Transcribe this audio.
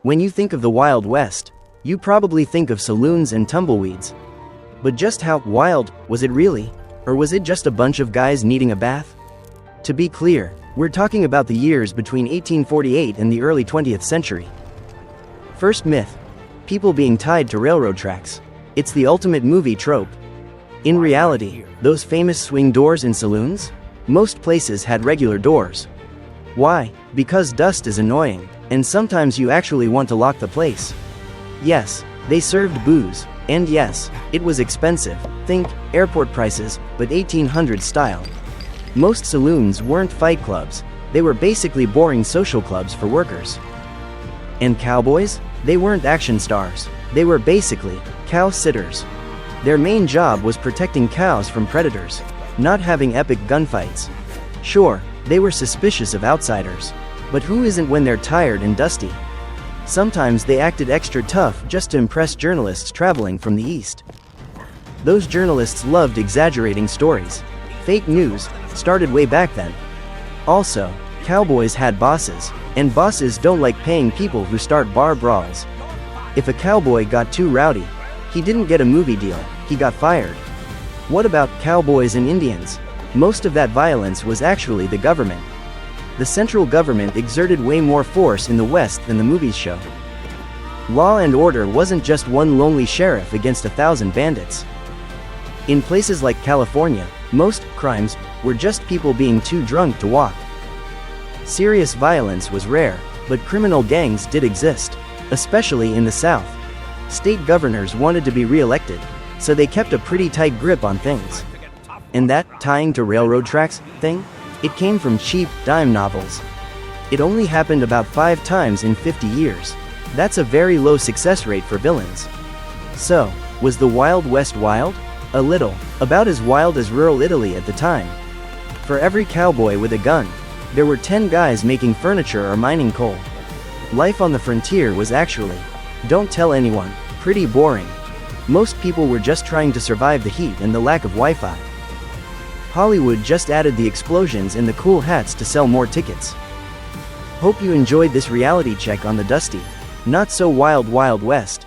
When you think of the Wild West, you probably think of saloons and tumbleweeds. But just how wild was it really? Or was it just a bunch of guys needing a bath? To be clear, we're talking about the years between 1848 and the early 20th century. First myth: people being tied to railroad tracks. It's the ultimate movie trope. In reality, those famous swing doors in saloons? Most places had regular doors. Why? Because dust is annoying, and sometimes you actually want to lock the place. Yes, they served booze, and yes, it was expensive. Think airport prices, but 1800s style. Most saloons weren't fight clubs, they were basically boring social clubs for workers. And cowboys? They weren't action stars, they were basically cow sitters. Their main job was protecting cows from predators, not having epic gunfights. Sure, they were suspicious of outsiders, but who isn't when they're tired and dusty? Sometimes they acted extra tough just to impress journalists traveling from the East. Those journalists loved exaggerating stories. Fake news started way back then. Also, cowboys had bosses, and bosses don't like paying people who start bar brawls. If a cowboy got too rowdy, he didn't get a movie deal, he got fired. What about cowboys and Indians? Most of that violence was actually the government. The central government exerted way more force in the West than the movies show. Law and order wasn't just one lonely sheriff against 1,000 bandits. In places like California, most crimes were just people being too drunk to walk. Serious violence was rare, but criminal gangs did exist, especially in the South. State governors wanted to be re-elected, so they kept a pretty tight grip on things. And that tying to railroad tracks thing? It came from cheap dime novels. It only happened about 5 times in 50 years. That's a very low success rate for villains. So, was the Wild West wild? A little, about as wild as rural Italy at the time. For every cowboy with a gun, there were 10 guys making furniture or mining coal. Life on the frontier was actually, don't tell anyone, pretty boring. Most people were just trying to survive the heat and the lack of Wi-Fi. Hollywood just added the explosions and the cool hats to sell more tickets. Hope you enjoyed this reality check on the dusty, not so wild Wild West.